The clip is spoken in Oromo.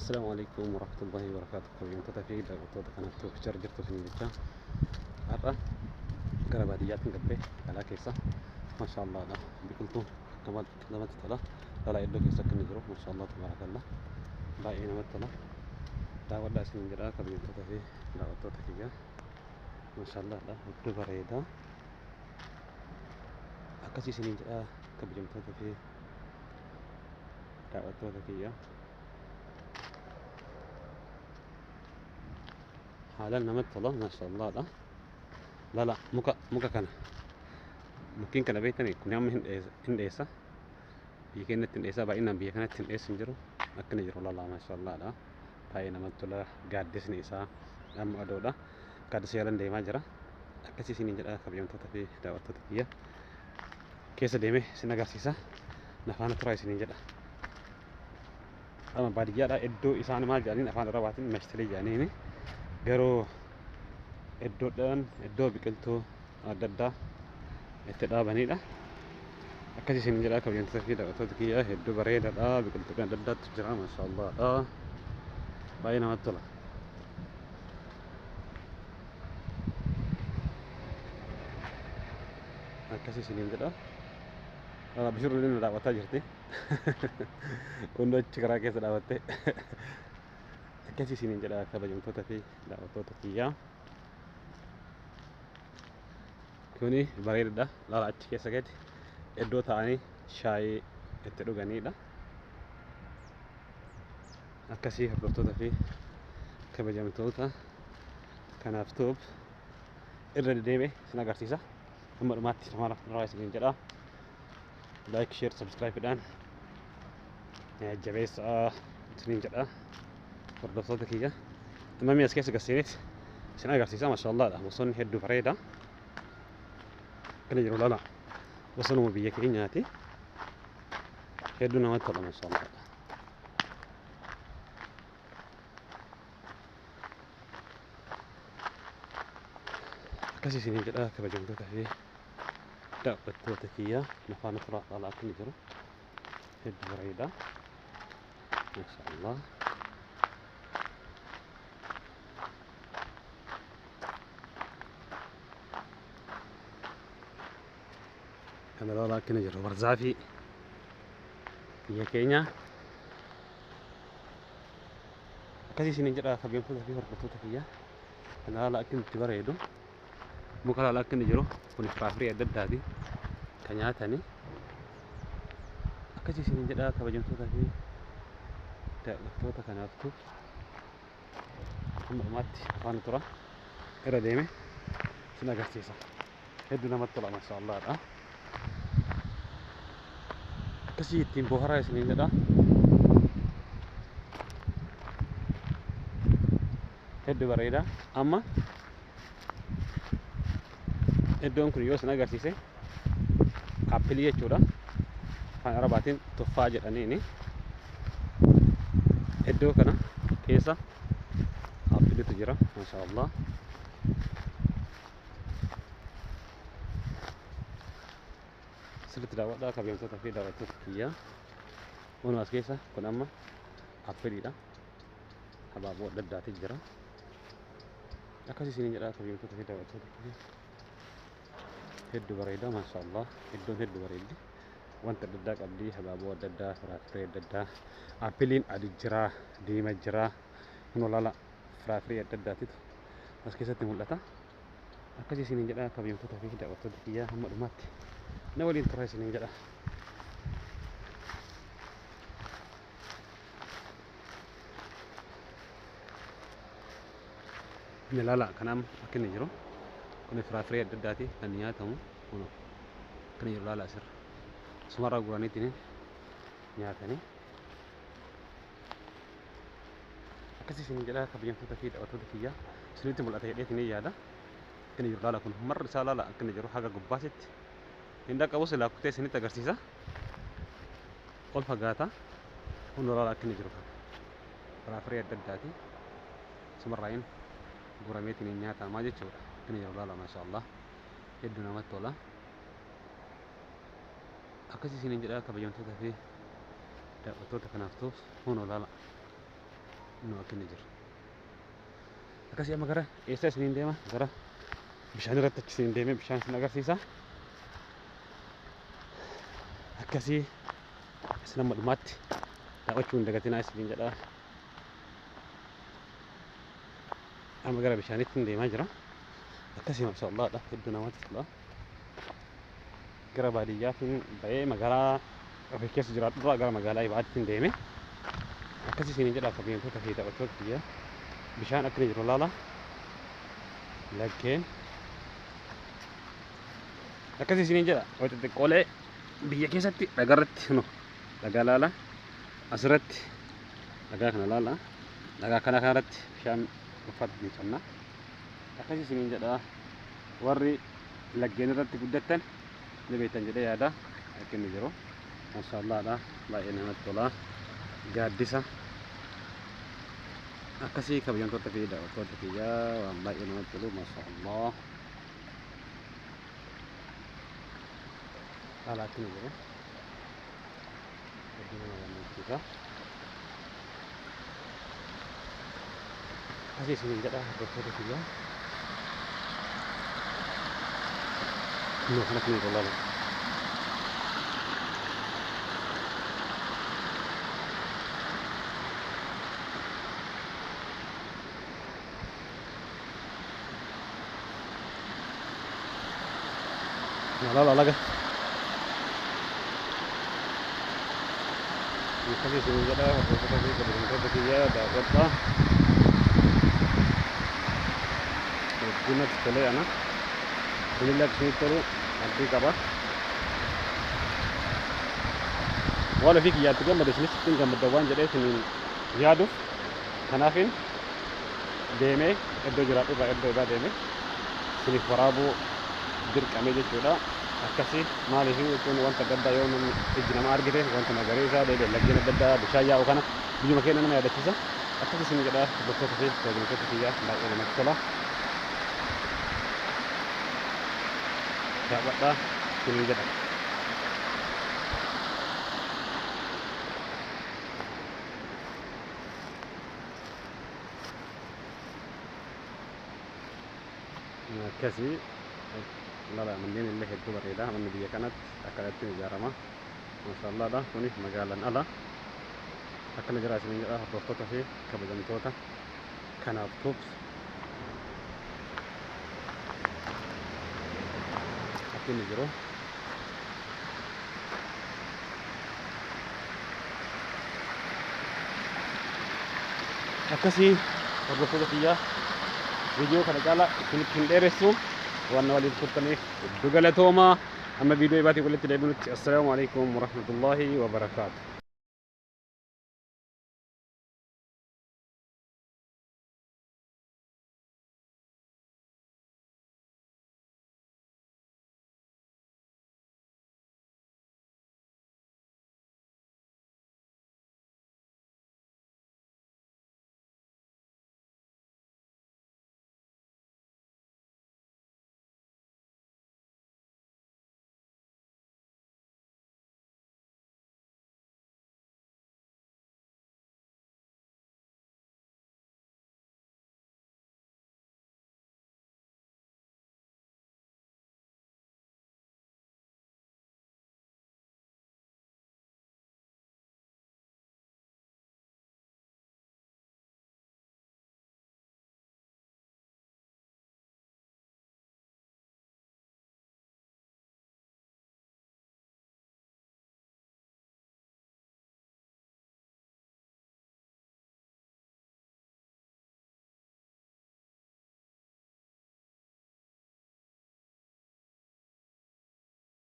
السلام عليكم ورحمة الله وبركاته. كوينتو في دعوتو كانت جرجرتو في نيجا هرا قرباديات قبه على كيسة ما شاء الله. لا بقولتو كمان لما تطلع لا يدو كيسة كنجرو ما شاء الله تبارك الله. باقي نمت طلع دعوة دا سنين جرا كوينتو في دعوتو تكيا ما شاء الله. لا يدو بريدا أكاسي سنين جرا كوينتو في دعوتو تكيا هذا نمت طلع ما شاء الله. لا لا لا muka kana mungkin kana beekani kun amma hindeessa biyya keenyatti hindeessa baay'inaan biyya kanatti hindeessi hin jiru akkana jiru lala masha Allah dha baay'ee namatti tola gaaddisni isaa amma adoodha gaaddisa yalan deemaa jira akkasii isiniin jedha kabajamtoota fi daawwattoota kiyya keessa deemee sin agarsiisa nafaana turaa isiniin jedha amma baadiyyaadha iddoo isaan maal jedhaniin afaan arabaatiin mashtalee jedhaniini garuu iddoo biqiltuu adda addaa itti dhaabanidha. Akkasii isiniin jedha kabajamtoota fi daawwattoota kiyya hedduu bareedaadha biqiltuuwwan adda addaatu jira masha Allah dha baay'ee namatti tola. Akkasii isiniin jedha bishirri na daawwataa jirti kun achi karaa keessa dhaabatte akkasii isiniin jedha kabajamtoota fi daawwattoota kiyya. Kuni bareedaadha laala achi keessa gadi iddoo ta'anii shaayii itti dhuganidha. Akkasii hordoftoota fi kabajamtoota kanaaf toob irra dedeeme sin agarsiisa amma dhumaatti namaa irraa isiniin jedha like share subscribe dhaan jabeessa isiniin jedha hordoftoota kiyya amma mi'as keessa gasseenit sin agarsiisa masha Allah dha bosonni hedduu bareeda kana jiru lala bosonuma biyya keenyaati hedduu namatti tola masha Allah dha. Akkasii isiniin jedha kabajamtoota fi daawwattoota kiyya nafaana turaa lala akkana jiru hedduu bareeda masha Allah. Kana lala akkana jiru barzaafi biyya keenya akkasii isiniin jedha kabajamtoota fi hordoftoota kiyya kana lala akkana itti bareedu muka lala akkana jiru kun firaafirii adda addaati kan nyaatani akkasii isiniin jedha kabajamtoota fi daawwattoota kanaaftu amma dhumaatti afaan tura irra deeme sin agarsiisa hedduu namatti tola masha Allah dha. Akkasii ittiin boharaa isiniin jedha hedduu bareeda. Amma iddoon kun yoo sin agarsiise appilii jechuudha afaan arabaatiin tuffaa jedhaniini iddoo kana keessa appiliitu jira masha Allah. Sirriitti daawwadhaa kabajamtoota fi daawwattoota kiyya kun as keessa kun amma appiliidha habaaboo adda addaati jira akkasii isiniin jedha kabajamtoota fi daawwattoota kiyya hedduu bareeda masha Allah iddoon hedduu bareeddi wanta adda addaa qabdi habaaboo adda addaa firaafirii adda addaa appiliin adii jira diimaa jira kun lala firaafirii adda addaatitu as keessatti mul'ata. Akkasii isiniin jedha kabajamtoota fi daawwattoota kiyya hamma dhumaatti na waliin turaa isiniin jedha. Inni lala kanam akkana jiru kun firaafirii adda addaati kan nyaatamu kun akkana jiru lala asirra sumarraa guraniitiin nyaatanii akkasii isiniin jedha kabajamtoota fi daawwattoota kiyya isinitti mul'ata jedheetiin yaada akkana jiru lala kun marri isaa lala akkana jiru haga gubbaasitti hinda qabu silaa kutee isinitti agarsiisa ol fagaata kun lala akkana jiru firaafirii adda addaati sumarraayin gurameetiin nyaatamaa jechuudha akkana jiru lala masha Allah hedduu namatti tola. Akkasii isiniin jedha kabajamtoota fi daawwattoota kanaaf tuuf kun lala No akkana jira. Akkasii amma gara eessa isiniin deema? Gara bishaan irratti achi isiniin deemee bishaan isin agarsiisa. Akkasii isin amma dhumaatti daawwachuu hin dagatinaa isiniin jedha. Amma gara bishaanitti hin deemaa jira. Akkasii maashaallah hedduu namatti tola. Gara baadiyyaatiin ba'ee magaalaa ofii keessa jiraadhurraa gara magaalaa ibaadaatti hin deeme. Akkasii isiniin jedha akka bineensota fi taphattoota biyya bishaan akkana jiru laala. Laggeen akkasii isiniin jedha wanti xixiqqoolee biyya keessatti dhagaarratti no dhagaa laala asirratti dhagaa kana laala dhagaa kana kanarratti bishaan uffata miicamna. Akkasii isiniin jedha warri laggeen irratti guddatan ni beektan jedhee yaada akka inni jiru. Maashaallah baay'ee namatti tola. Gaaddisa akkasii kabajamtoota fi daawwattoota kiyyaa waan baay'ee namatti tolu. Maashaallah haala akkana jiru. Hedduu nama gammachiisa. Akkasii isiniin jedha daawwattoota kiyyaa. No, kan akkana jiru laala. Laala laga. Akkasii isiniin jedha daawwattoota fi kabajamtoota kiyyaa daawwadhaa. Hedduu natti tolee ana. Kunillee akkasumatti tolu abdii qaba. Waan ofii kiyyaatti gammade isinis ittiin gammadda waan jedhee isiniin yaaduuf kanaafin deemee iddoo jiraadhu irraa iddoo irraa deemee isiniif waraabuu dirqamee jechuudha. Akkasii maaliif jechuun wanta adda addaa yoo namni iji nama argite wanta magariisa laggeen adda addaa bishaan yaa'u kana biyyuma keenya nama yaadachiisa. Akkasii isin jedha daawwattoota fi kabajamtoota kiyyaa baay'ee namatti tola. Daawwadhaa isiniin jedha. Akkasii laala manneen illee hedduu bareeda. Manni biyya kanatti akkanatti ijaarama. Maashaallah kunis magaalaan ala akkana jira isiniin jedha hordoftoota fi kabajamtoota kanaaf tuubs akkini jiru. Akkasii hordoftoota kiyyaa viidiyoo kana caalaa isinitti hin dheeressu waan waliin turtaniif hedduu galatoomaa. Amma viidiyoo ibaatii walitti deebinutti assalaamu alaikum warahmatullahi wabarakaatuh.